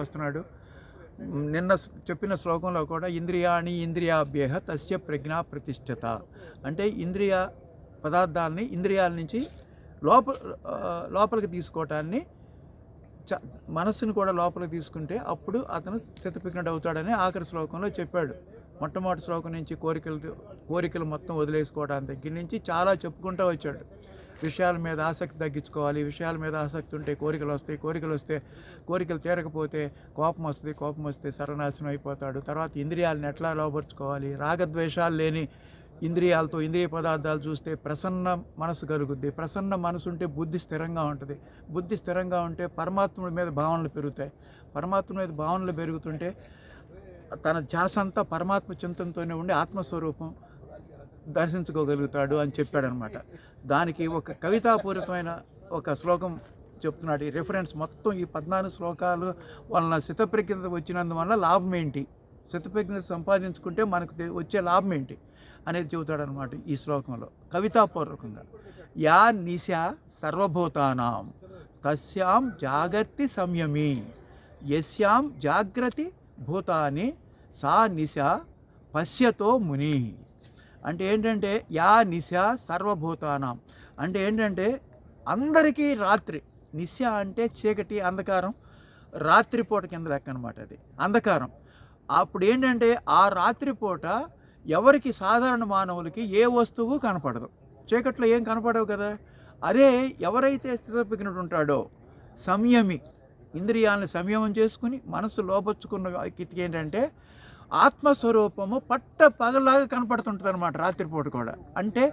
వస్తున్నాడు. నిన్న చెప్పిన శ్లోకంలో కూడా ఇంద్రియాణి ఇంద్రియాభ్యేహ తస్య ప్రజ్ఞా ప్రతిష్ఠత అంటే ఇంద్రియ పదార్థాలని ఇంద్రియాల నుంచి లోపలికి తీసుకోవటాన్ని మనస్సును కూడా లోపలికి తీసుకుంటే అప్పుడు అతను స్థితప్రజ్ఞుడు అవుతాడని ఆఖరి శ్లోకంలో చెప్పాడు. మొట్టమొదటి శ్లోకం నుంచి కోరికలు మొత్తం వదిలేసుకోవడానికి దగ్గర నుంచి చాలా చెప్పుకుంటూ వచ్చాడు. విషయాల మీద ఆసక్తి తగ్గించుకోవాలి, విషయాల మీద ఆసక్తి ఉంటే కోరికలు వస్తాయి, కోరికలు తీరకపోతే కోపం వస్తే సర్వనాశనం అయిపోతాడు. తర్వాత ఇంద్రియాలను ఎట్లా లోపరుచుకోవాలి, రాగద్వేషాలు లేని ఇంద్రియాలతో ఇంద్రియ పదార్థాలు చూస్తే ప్రసన్న మనసు కలుగుద్ది. ప్రసన్న మనసు ఉంటే బుద్ధి స్థిరంగా ఉంటుంది. బుద్ధి స్థిరంగా ఉంటే పరమాత్ముడి మీద భావనలు పెరుగుతాయి. పరమాత్మ మీద భావనలు పెరుగుతుంటే తన ధ్యాస అంతా పరమాత్మ చింతనతోనే ఉండి ఆత్మస్వరూపం దర్శించుకోగలుగుతాడు అని చెప్పాడనమాట. దానికి ఒక కవితాపూరితమైన ఒక శ్లోకం చెప్తున్నాడు. ఈ రిఫరెన్స్ మొత్తం ఈ 14 శ్లోకాలు వలన స్థితప్రజ్ఞత వచ్చినందువల్ల లాభం ఏంటి, స్థితప్రజ్ఞత సంపాదించుకుంటే మనకు వచ్చే లాభం ఏంటి అనేది చెబుతాడనమాట ఈ శ్లోకంలో కవితాపూర్వకంగా. యా నిశా సర్వభూతానాం తస్యాం జాగర్తి సంయమి యస్యాం జాగ్రతి భూతాని సా నిశా పశ్యతో ముని. అంటే ఏంటంటే యా నిశా సర్వభూతానాం అంటే ఏంటంటే అందరికీ రాత్రి. నిశ అంటే చీకటి, అంధకారం, రాత్రిపూట కింద లెక్క అనమాట. అది అంధకారం. అప్పుడు ఏంటంటే ఆ రాత్రిపూట ఎవరికి సాధారణ మానవులకి ఏ వస్తువు కనపడదు. చీకట్లో ఏం కనపడవు కదా. అదే ఎవరైతే స్థితప్రజ్ఞుడు ఉంటాడో సంయమి, ఇంద్రియాలను సంయమం చేసుకుని మనసు లోపరుచుకున్న వ్యక్తికి ఏంటంటే ఆత్మస్వరూపము పట్ట పగలాగా కనపడుతుంటుంది అనమాట రాత్రిపూట కూడా. అంటే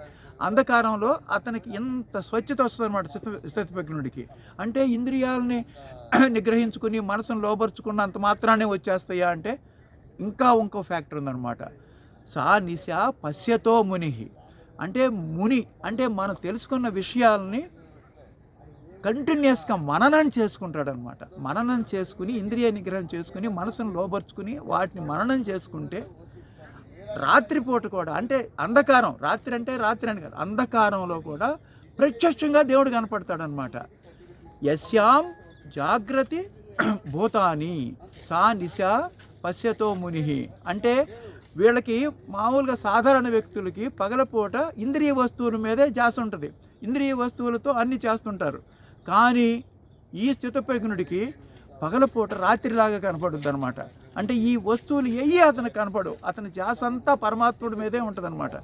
అంధకారంలో అతనికి ఎంత స్వచ్ఛత వస్తుంది అనమాట స్థితప్రజ్ఞుడికి. అంటే ఇంద్రియాలని నిగ్రహించుకుని మనసును లోపరుచుకున్నంత మాత్రానే వచ్చేస్తాయా అంటే ఇంకా ఇంకో ఫ్యాక్టర్ ఉందన్నమాట. సా నిశా పశ్యతో ముని అంటే ముని అంటే మనం తెలుసుకున్న విషయాలని కంటిన్యూస్గా మననం చేసుకుంటాడనమాట. మననం చేసుకుని ఇంద్రియ నిగ్రహం చేసుకుని మనసును లోపరుచుకుని వాటిని మననం చేసుకుంటే రాత్రిపూట కూడా అంటే అంధకారం, రాత్రి అంటే రాత్రి అని కాదు, అంధకారంలో కూడా ప్రత్యక్షంగా దేవుడు కనపడతాడనమాట. యస్యాం జాగ్రతి భూతాని సా నిశా పశ్యతో ముని అంటే వీళ్ళకి మామూలుగా సాధారణ వ్యక్తులకి పగలపూట ఇంద్రియ వస్తువుల మీదే ధ్యాస ఉంటుంది. ఇంద్రియ వస్తువులతో అన్నీ చేస్తుంటారు. కానీ ఈ స్థితప్రజ్ఞుడికి పగలపూట రాత్రిలాగా కనపడుద్ది అనమాట. అంటే ఈ వస్తువులు ఏవి అతనికి కనపడవు. అతని ధ్యాస అంతా పరమాత్ముడి మీదే ఉంటుంది అనమాట.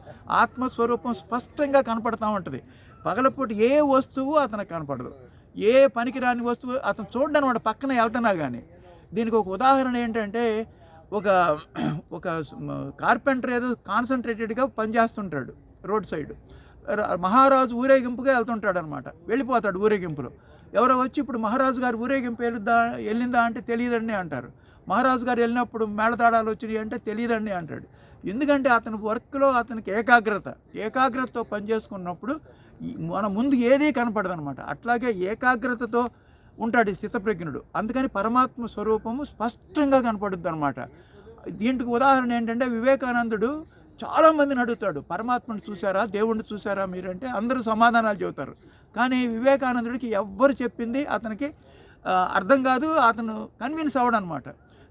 ఆత్మస్వరూపం స్పష్టంగా కనపడుతూ ఉంటుంది. పగలపూట ఏ వస్తువు అతనికి కనపడదు. ఏ పనికిరాని వస్తువు అతను చూడడం అనమాట పక్కన వెళ్తున్నా కానీ. దీనికి ఒక ఉదాహరణ ఏంటంటే ఒక కార్పెంటర్ ఏదో కాన్సన్ట్రేటెడ్గా పనిచేస్తుంటాడు రోడ్ సైడ్. మహారాజు ఊరేగింపుగా వెళ్తుంటాడు అనమాట. వెళ్ళిపోతాడు ఊరేగింపులో. ఎవరో వచ్చి ఇప్పుడు మహారాజు గారు ఊరేగింపు వెళ్ళిందా అంటే తెలియదండి అంటారు. మహారాజు గారు వెళ్ళినప్పుడు మేళతాళాలు వచ్చినాయి అంటే తెలియదండి అంటాడు. ఎందుకంటే అతని వర్క్లో అతనికి ఏకాగ్రతతో పనిచేసుకున్నప్పుడు మన ముందు ఏదీ కనపడదు అనమాట. అట్లాగే ఏకాగ్రతతో ఉంటాడు స్థితప్రజ్ఞుడు. అందుకని పరమాత్మ స్వరూపము స్పష్టంగా కనపడుద్ది అనమాట. దీంట్లో ఉదాహరణ ఏంటంటే వివేకానందుడు చాలామందిని అడుగుతాడు, పరమాత్మను చూసారా, దేవుణ్ణి చూసారా మీరంటే అందరూ సమాధానాలు చెబుతారు. కానీ వివేకానందుడికి ఎవ్వరు చెప్పింది అతనికి అర్థం కాదు, అతను కన్విన్స్ అవ్వడం అనమాట.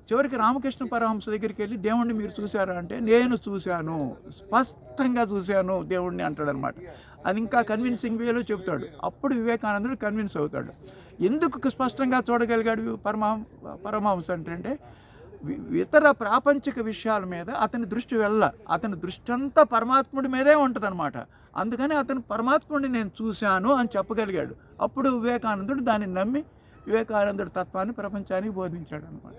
చివరికి రామకృష్ణ పరమహంస దగ్గరికి వెళ్ళి దేవుణ్ణి మీరు చూసారా అంటే నేను చూశాను, స్పష్టంగా చూశాను దేవుణ్ణి అంటాడనమాట. అది ఇంకా కన్విన్సింగ్ వేలో చెబుతాడు. అప్పుడు వివేకానందుడు కన్విన్స్ అవుతాడు. ఎందుకు స్పష్టంగా చూడగలిగాడు పరమహంస అంటే ఇతర ప్రాపంచిక విషయాల మీద అతని దృష్టి అతని దృష్టి అంతా పరమాత్ముడి మీదే ఉంటుంది అనమాట. అందుకని అతను పరమాత్ముడిని నేను చూశాను అని చెప్పగలిగాడు. అప్పుడు వివేకానందుడు దాన్ని నమ్మి వివేకానందుడి తత్వాన్ని ప్రపంచానికి బోధించాడు అనమాట.